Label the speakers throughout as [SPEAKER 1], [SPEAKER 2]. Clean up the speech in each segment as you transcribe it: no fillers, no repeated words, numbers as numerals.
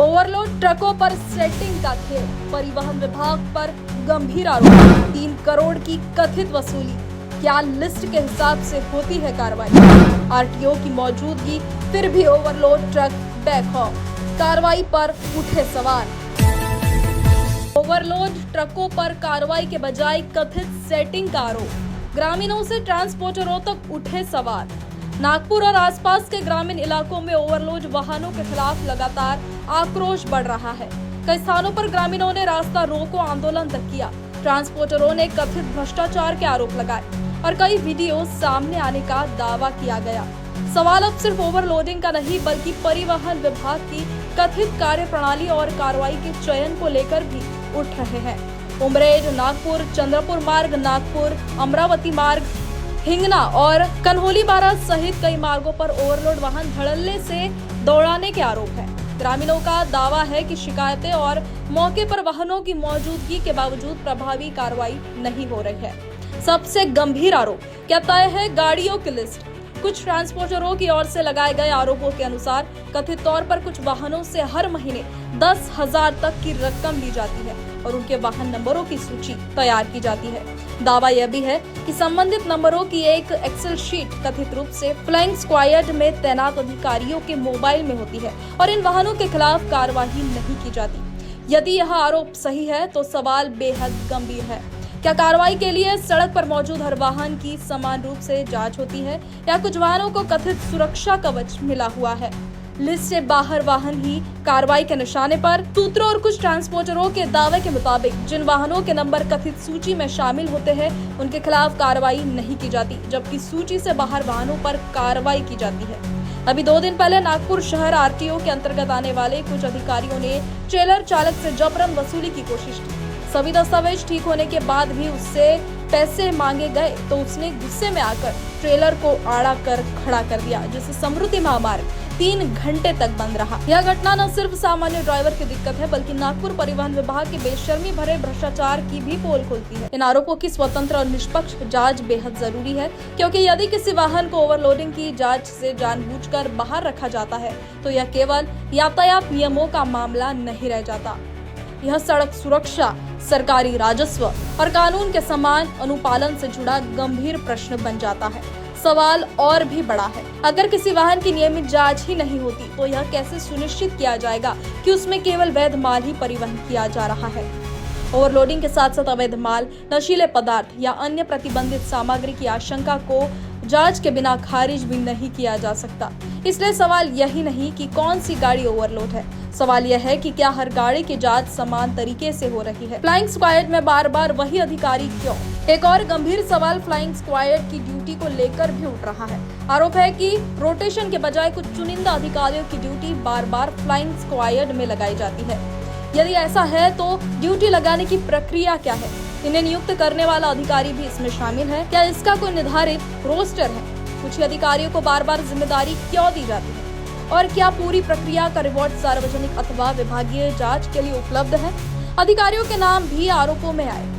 [SPEAKER 1] Overload ट्रकों पर setting का खेल, परिवहन विभाग पर गंभीर आरोप। 3 करोड़ की कथित वसूली, क्या लिस्ट के हिसाब से होती है कार्रवाई? आरटीओ की मौजूदगी फिर भी ओवरलोड ट्रक बैकऑफ, कार्रवाई पर उठे सवाल। ओवरलोड ट्रकों पर कार्रवाई के बजाय कथित सेटिंग का आरोप, ग्रामीणों से ट्रांसपोर्टरों तक उठे सवाल। नागपुर और आसपास के ग्रामीण इलाकों में ओवरलोड वाहनों के खिलाफ लगातार आक्रोश बढ़ रहा है। कई स्थानों पर ग्रामीणों ने रास्ता रोको आंदोलन तक किया। ट्रांसपोर्टरों ने कथित भ्रष्टाचार के आरोप लगाए और कई वीडियो सामने आने का दावा किया गया। सवाल अब सिर्फ ओवरलोडिंग का नहीं बल्कि परिवहन विभाग की कथित कार्यप्रणाली और कार्रवाई के चयन को लेकर भी उठ रहे हैं। उमरेड, नागपुर, चंद्रपुर मार्ग, नागपुर अमरावती मार्ग, हिंगना और कन्होली बारा सहित कई मार्गों पर ओवरलोड वाहन धड़ल्ले से दौड़ाने के आरोप है। ग्रामीणों का दावा है कि शिकायतें और मौके पर वाहनों की मौजूदगी के बावजूद प्रभावी कार्रवाई नहीं हो रही है। सबसे गंभीर आरोप क्या तय है गाड़ियों की लिस्ट। कुछ ट्रांसपोर्टरों की ओर से लगाए गए आरोपों के अनुसार कथित तौर पर कुछ वाहनों से हर महीने 10,000 तक की रकम ली जाती है और उनके वाहन नंबरों की सूची तैयार की जाती है। दावा यह भी है कि संबंधित नंबरों की एक एक्सेल शीट कथित रूप से फ्लाइंग स्क्वाड में तैनात अधिकारियों के मोबाइल में होती है और इन वाहनों के खिलाफ कार्यवाही नहीं की जाती। यदि यह आरोप सही है तो सवाल बेहद गंभीर है। क्या कार्रवाई के लिए सड़क पर मौजूद हर वाहन की समान रूप से जांच होती है या कुछ वाहनों को कथित सुरक्षा कवच मिला हुआ है? लिस्ट से बाहर वाहन ही कार्रवाई के निशाने पर। सूत्रों और कुछ ट्रांसपोर्टरों के दावे के मुताबिक जिन वाहनों के नंबर कथित सूची में शामिल होते हैं उनके खिलाफ कार्रवाई नहीं की जाती, जबकि सूची से बाहर वाहनों पर कार्रवाई की जाती है। अभी 2 दिन पहले नागपुर शहर आरटीओ के अंतर्गत आने वाले कुछ अधिकारियों ने ट्रेलर चालक से जबरन वसूली की कोशिश की। सभी दस्तावेज ठीक होने के बाद भी उससे पैसे मांगे गए तो उसने गुस्से में आकर ट्रेलर को आड़ा कर खड़ा कर दिया, जिससे समृद्धि महामार्ग 3 घंटे तक बंद रहा। यह घटना न सिर्फ सामान्य ड्राइवर की दिक्कत है बल्कि नागपुर परिवहन विभाग के बेशर्मी भरे भ्रष्टाचार की भी पोल खोलती है। इन आरोपों की स्वतंत्र और निष्पक्ष जांच बेहद जरूरी है, क्योंकि यदि किसी वाहन को ओवरलोडिंग की जांच से जानबूझकर बाहर रखा जाता है तो यह केवल यातायात नियमों का मामला नहीं रह जाता। यह सड़क सुरक्षा, सरकारी राजस्व और कानून के समान अनुपालन से जुड़ा गंभीर प्रश्न बन जाता है। सवाल और भी बड़ा है, अगर किसी वाहन की नियमित जांच ही नहीं होती तो यह कैसे सुनिश्चित किया जाएगा कि उसमें केवल वैध माल ही परिवहन किया जा रहा है? ओवरलोडिंग के साथ साथ अवैध माल, नशीले पदार्थ या अन्य प्रतिबंधित सामग्री की आशंका को जांच के बिना खारिज भी नहीं किया जा सकता। इसलिए सवाल यही नहीं कि कौन सी गाड़ी ओवरलोड है, सवाल यह है कि क्या हर गाड़ी की जांच समान तरीके से हो रही है। फ्लाइंग स्क्वाड में बार बार वही अधिकारी क्यों? एक और गंभीर सवाल फ्लाइंग स्क्वाड की ड्यूटी को लेकर भी उठ रहा है। आरोप है कि रोटेशन के बजाय कुछ चुनिंदा अधिकारियों की ड्यूटी बार बार फ्लाइंग स्क्वाड में लगाई जाती है। यदि ऐसा है तो ड्यूटी लगाने की प्रक्रिया क्या है? इन्हें नियुक्त करने वाला अधिकारी भी इसमें शामिल है? क्या इसका कोई निर्धारित रोस्टर है? कुछ अधिकारियों को बार बार जिम्मेदारी क्यों दी जाती है? और क्या पूरी प्रक्रिया का रिकॉर्ड सार्वजनिक अथवा विभागीय जांच के लिए उपलब्ध है? अधिकारियों के नाम भी आरोपों में आए।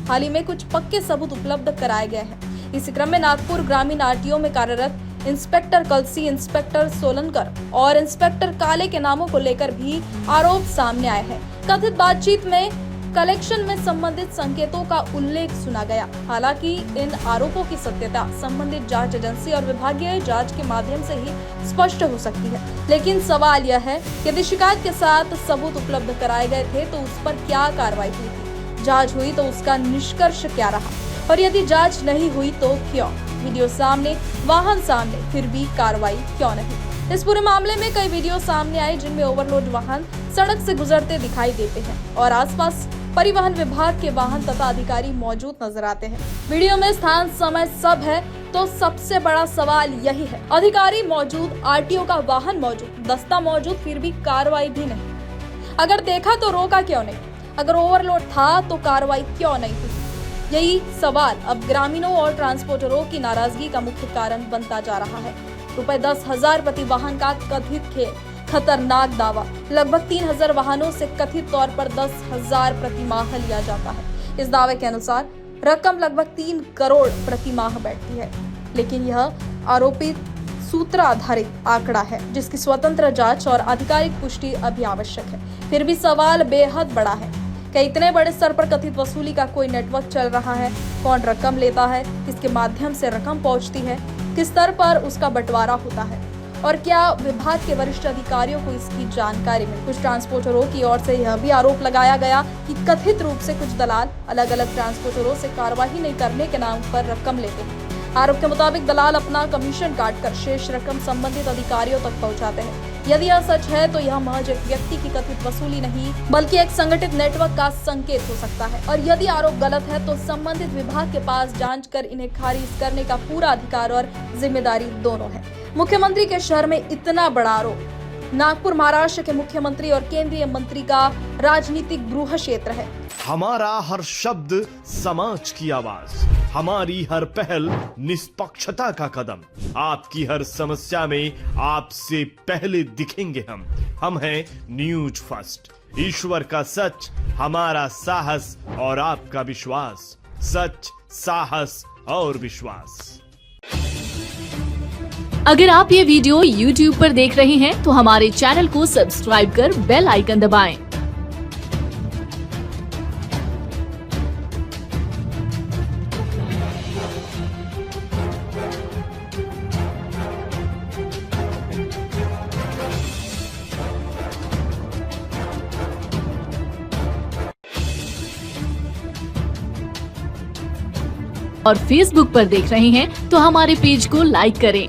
[SPEAKER 1] हाल ही में कुछ पक्के सबूत उपलब्ध कराए गए हैं। इसी क्रम में नागपुर ग्रामीण आरटीओ में कार्यरत इंस्पेक्टर कलसी, इंस्पेक्टर सोलनकर और इंस्पेक्टर काले के नामों को लेकर भी आरोप सामने आए हैं। कथित बातचीत में कलेक्शन में संबंधित संकेतों का उल्लेख सुना गया। हालांकि इन आरोपों की सत्यता संबंधित जांच एजेंसी और विभागीय जांच के माध्यम से ही स्पष्ट हो सकती है। लेकिन सवाल यह है कि यदि शिकायत के साथ सबूत उपलब्ध कराए गए थे तो उस पर क्या कार्रवाई हुई थी? जांच हुई तो उसका निष्कर्ष क्या रहा? और यदि जांच नहीं हुई तो क्यों? वीडियो सामने, वाहन सामने, फिर भी कार्रवाई क्यों नहीं? इस पूरे मामले में कई वीडियो सामने आए जिनमें ओवरलोड वाहन सड़क से गुजरते दिखाई देते हैं और आसपास परिवहन विभाग के वाहन तथा अधिकारी मौजूद नजर आते हैं। वीडियो में स्थान, समय सब है तो सबसे बड़ा सवाल यही है, अधिकारी मौजूद, आरटीओ का वाहन मौजूद, दस्ता मौजूद, फिर भी कार्रवाई भी नहीं। अगर देखा तो रोका क्यों नहीं? अगर ओवरलोड था तो कार्रवाई क्यों नहीं हुई? यही सवाल अब ग्रामीणों और ट्रांसपोर्टरों की नाराजगी का मुख्य कारण बनता जा रहा है। रुपए 10,000 प्रति वाहन का कथित खेल, खतरनाक दावा। लगभग 3,000 वाहनों से कथित तौर पर 10,000 प्रति माह लिया जाता है। इस दावे के अनुसार रकम लगभग 3 करोड़ प्रति माह बैठती है, लेकिन यह आरोपित सूत्र आधारित आंकड़ा है जिसकी स्वतंत्र जांच और आधिकारिक पुष्टि अभी आवश्यक है। फिर भी सवाल बेहद बड़ा है कि इतने बड़े स्तर पर कथित वसूली का कोई नेटवर्क चल रहा है, कौन रकम लेता है, किसके माध्यम से रकम पहुंचती है, किस स्तर पर उसका बंटवारा होता है और क्या विभाग के वरिष्ठ अधिकारियों को इसकी जानकारी मिली। कुछ ट्रांसपोर्टरों की ओर से यह भी आरोप लगाया गया कि कथित रूप से कुछ दलाल अलग अलग ट्रांसपोर्टरों से कार्रवाई नहीं करने के नाम पर रकम लेते हैं। आरोप के मुताबिक दलाल अपना कमीशन काटकर शेष रकम संबंधित अधिकारियों तक पहुंचाते हैं। यदि यह सच है तो यह महज एक व्यक्ति की कथित वसूली नहीं बल्कि एक संगठित नेटवर्क का संकेत हो सकता है और यदि आरोप गलत है तो संबंधित विभाग के पास जांच कर इन्हें खारिज करने का पूरा अधिकार और जिम्मेदारी दोनों है। मुख्यमंत्री के शहर में इतना बड़ा आरोप। नागपुर महाराष्ट्र के मुख्यमंत्री और केंद्रीय मंत्री का राजनीतिक गृह क्षेत्र है।
[SPEAKER 2] हमारा हर शब्द समाज की आवाज, हमारी हर पहल निष्पक्षता का कदम, आपकी हर समस्या में आपसे पहले दिखेंगे हम हैं न्यूज फर्स्ट। ईश्वर का सच, हमारा साहस और आपका विश्वास। सच, साहस और विश्वास।
[SPEAKER 3] अगर आप ये वीडियो YouTube पर देख रहे हैं तो हमारे चैनल को सब्सक्राइब कर बेल आइकन दबाएं। और Facebook पर देख रहे हैं तो हमारे पेज को लाइक करें।